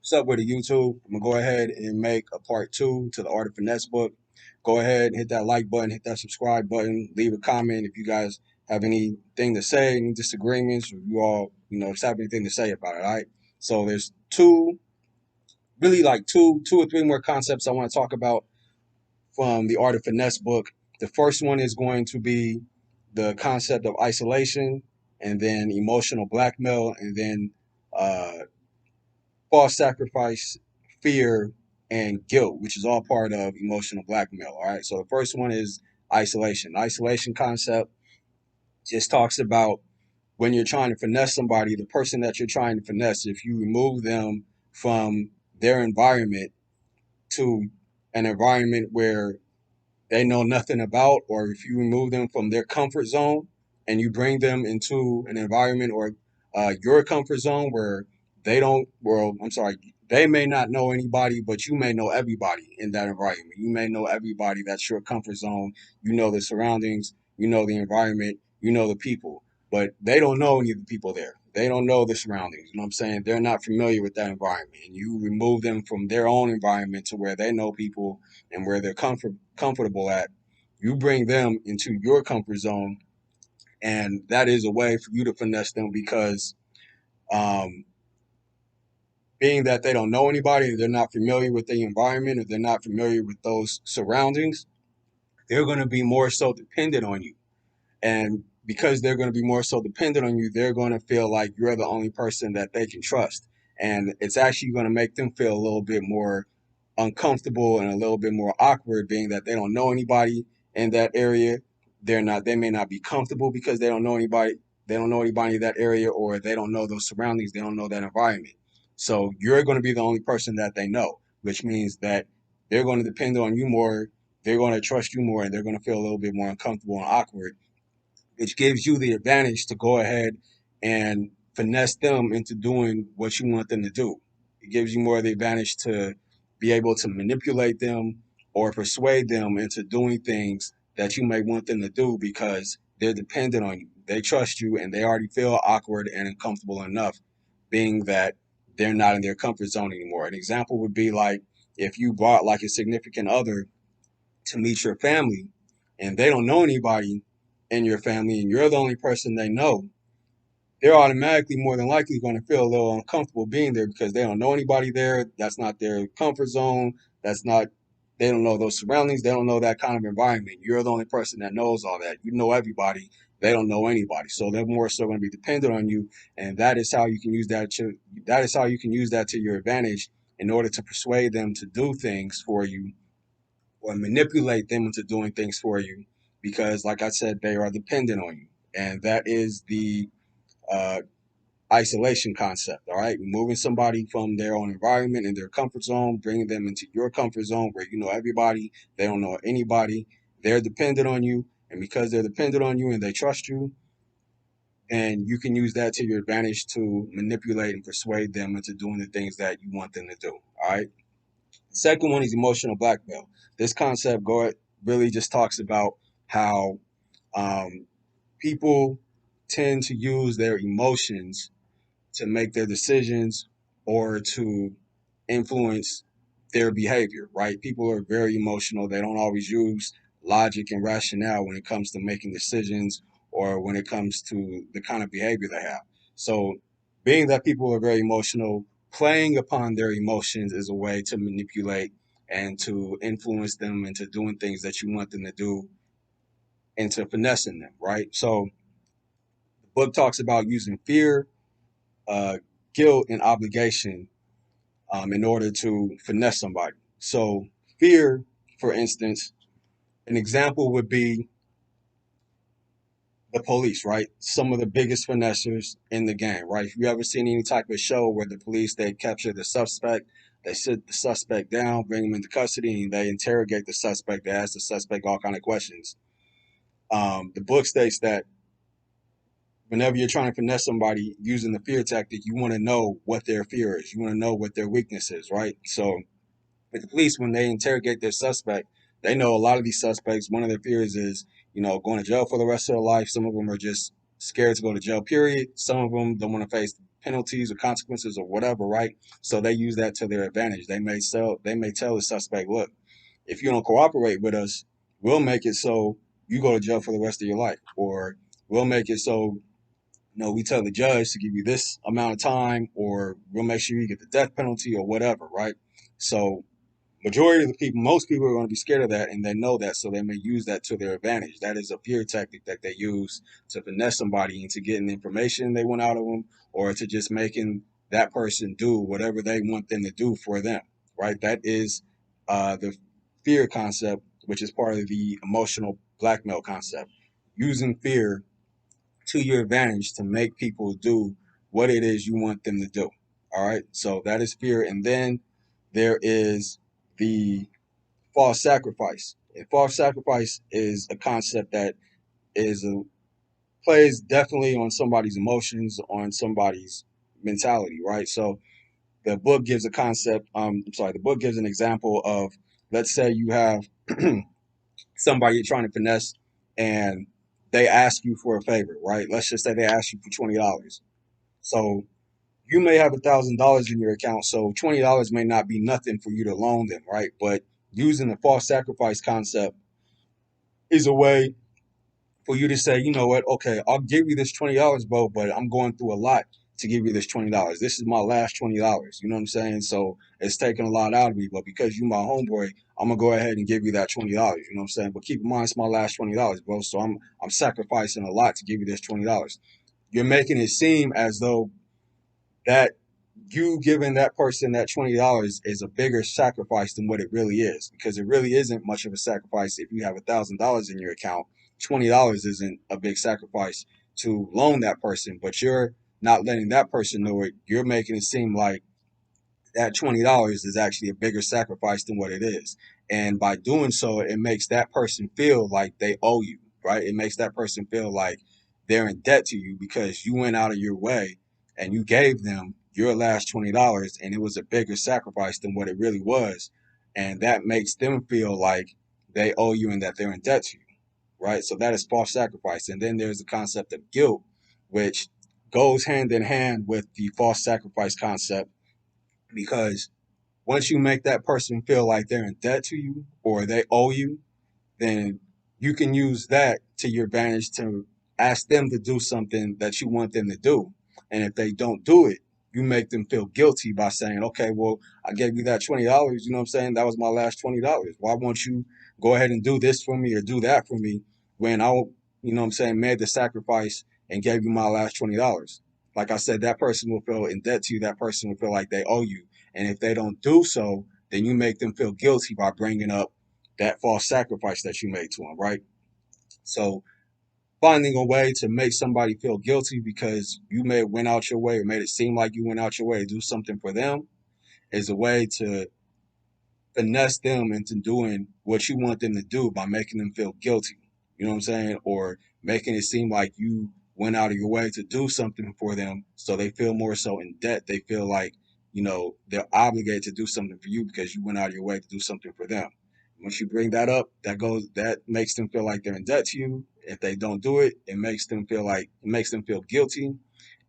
What's up with the YouTube? I'm gonna go ahead and make a part two to the Art of Finesse book. Go ahead and hit that like button, hit that subscribe button, leave a comment if you guys have anything to say, any disagreements, or you all, just have anything to say about it. All right. So there's really like two or three more concepts I want to talk about from the Art of Finesse book. The first one is going to be the concept of isolation, and then emotional blackmail, and then uh, false sacrifice, fear, and guilt, which is all part of emotional blackmail. All right. So the first one is isolation. Isolation concept just talks about when you're trying to finesse somebody, the person that you're trying to finesse, if you remove them from their environment to an environment where they know nothing about, or if you remove them from their comfort zone and you bring them into an environment or your comfort zone where I'm sorry, they may not know anybody, but you may know everybody in that environment. You may know everybody that's your comfort zone. You know the surroundings, you know the environment, you know the people, but they don't know any of the people there. They don't know the surroundings. You know what I'm saying? They're not familiar with that environment. And you remove them from their own environment to where they know people and where they're comfortable at. You bring them into your comfort zone, and that is a way for you to finesse them because, um, being that they don't know anybody, they're not familiar with the environment, or they're not familiar with those surroundings, they're going to be more so dependent on you. And because they're going to be more so dependent on you, they're going to feel like you're the only person that they can trust. And it's actually going to make them feel a little bit more uncomfortable and a little bit more awkward, being that they don't know anybody in that area. They may not be comfortable because they don't know anybody. They don't know anybody in that area, or they don't know those surroundings. They don't know that environment. So you're going to be the only person that they know, which means that they're going to depend on you more. They're going to trust you more, and they're going to feel a little bit more uncomfortable and awkward, which gives you the advantage to go ahead and finesse them into doing what you want them to do. It gives you more of the advantage to be able to manipulate them or persuade them into doing things that you may want them to do because they're dependent on you. They trust you and they already feel awkward and uncomfortable enough, being that they're not in their comfort zone anymore. An example would be like if you brought like a significant other to meet your family and they don't know anybody in your family and you're the only person they know, they're automatically more than likely going to feel a little uncomfortable being there because they don't know anybody there. That's not their comfort zone. That's not, they don't know those surroundings. They don't know that kind of environment. You're the only person that knows all that. You know everybody. They don't know anybody. So they're more so going to be dependent on you. And that is how you can use that is how you can use that to your advantage in order to persuade them to do things for you or manipulate them into doing things for you because, like I said, they are dependent on you. And that is the uh, isolation concept. All right. Removing somebody from their own environment and their comfort zone, bringing them into your comfort zone where you know everybody, they don't know anybody, they're dependent on you. And because they're dependent on you and they trust you, and you can use that to your advantage to manipulate and persuade them into doing the things that you want them to do. All right. The second one is emotional blackmail. This concept really just talks about how um, people tend to use their emotions to make their decisions or to influence their behavior, right? People are very emotional. They don't always use logic and rationale when it comes to making decisions or when it comes to the kind of behavior they have. So, being that people are very emotional, playing upon their emotions is a way to manipulate and to influence them into doing things that you want them to do and to finessing them, right? So, the book talks about using fear, uh, guilt, and obligation in order to finesse somebody. So, fear, for instance, an example would be the police, right? Some of the biggest finessers in the game, right? If you ever seen any type of show where the police they capture the suspect, they sit the suspect down, bring him into custody, and they interrogate the suspect. They ask the suspect all kind of questions. The book states that whenever you're trying to finesse somebody using the fear tactic, you want to know what their fear is. You want to know what their weakness is, right? So with the police, when they interrogate their suspect, they know a lot of these suspects, one of their fears is, going to jail for the rest of their life. Some of them are just scared to go to jail, period. Some of them don't want to face penalties or consequences or whatever, right? So they use that to their advantage. They may tell the suspect, look, if you don't cooperate with us, we'll make it so you go to jail for the rest of your life, or we'll make it so we tell the judge to give you this amount of time, or we'll make sure you get the death penalty or whatever, right? So majority of the people, most people are going to be scared of that, and they know that, so they may use that to their advantage. That is a fear tactic that they use to finesse somebody into getting the information they want out of them, or to just making that person do whatever they want them to do for them, right? That is the fear concept, which is part of the emotional blackmail concept. Using fear to your advantage to make people do what it is you want them to do. All right. So that is fear. And then there is the false sacrifice. And false sacrifice is a concept that is a plays definitely on somebody's emotions, on somebody's mentality, right? So the book gives a concept, the book gives an example of, let's say you have somebody you're trying to finesse and they ask you for a favor, right? Let's just say they ask you for $20. So you may have $1,000 in your account, so $20 may not be nothing for you to loan them, right? But using the false sacrifice concept is a way for you to say, you know what, okay, I'll give you this $20, bro, but I'm going through a lot to give you this $20. This is my last $20. You know what I'm saying? So it's taking a lot out of me, but because you my homeboy, I'm gonna go ahead and give you that $20. You know what I'm saying? But keep in mind, it's my last $20, bro. So I'm sacrificing a lot to give you this $20. You're making it seem as though that you giving that person that $20 is a bigger sacrifice than what it really is, because it really isn't much of a sacrifice. If you have $1,000 in your account, $20 isn't a big sacrifice to loan that person, but you're not letting that person know it. You're making it seem like that $20 is actually a bigger sacrifice than what it is. And by doing so, it makes that person feel like they owe you, right? It makes that person feel like they're in debt to you because you went out of your way and you gave them your last $20, and it was a bigger sacrifice than what it really was. And that makes them feel like they owe you and that they're in debt to you, right? So that is false sacrifice. And then there's the concept of guilt, which goes hand in hand with the false sacrifice concept, because once you make that person feel like they're in debt to you or they owe you, then you can use that to your advantage to ask them to do something that you want them to do. And if they don't do it, you make them feel guilty by saying, okay, well, I gave you that $20. You know what I'm saying? That was my last $20. Why won't you go ahead and do this for me or do that for me when you know what I'm saying, made the sacrifice and gave you my last $20? Like I said, that person will feel in debt to you. That person will feel like they owe you. And if they don't do so, then you make them feel guilty by bringing up that false sacrifice that you made to them, right? So finding a way to make somebody feel guilty because you may have went out your way or made it seem like you went out your way to do something for them is a way to finesse them into doing what you want them to do by making them feel guilty. You know what I'm saying? Or making it seem like you went out of your way to do something for them so they feel more so in debt. They feel like, they're obligated to do something for you because you went out of your way to do something for them. Once you bring that up, that makes them feel like they're in debt to you. If they don't do it, it makes them feel guilty.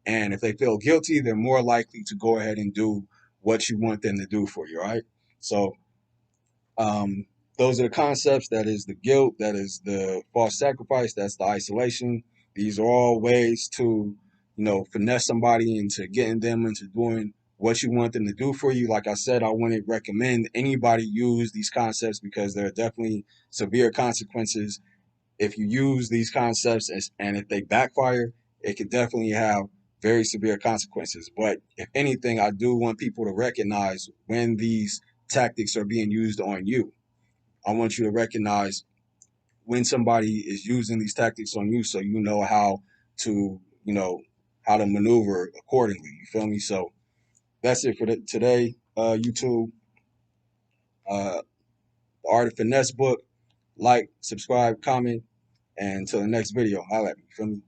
And if they feel guilty, they're more likely to go ahead and do what you want them to do for you, right? So um, those are the concepts. That is the guilt. That is the false sacrifice. That's the isolation. These are all ways to, finesse somebody into getting them into doing what you want them to do for you. Like I said, I wouldn't recommend anybody use these concepts because there are definitely severe consequences if you use these concepts, and if they backfire, it could definitely have very severe consequences. But if anything, I do want people to recognize when these tactics are being used on you. I want you to recognize when somebody is using these tactics on you so you know to, how to maneuver accordingly. You feel me? So that's it for today, YouTube. The Art of Finesse book. Like, subscribe, comment, and until the next video, holla at me. You feel me?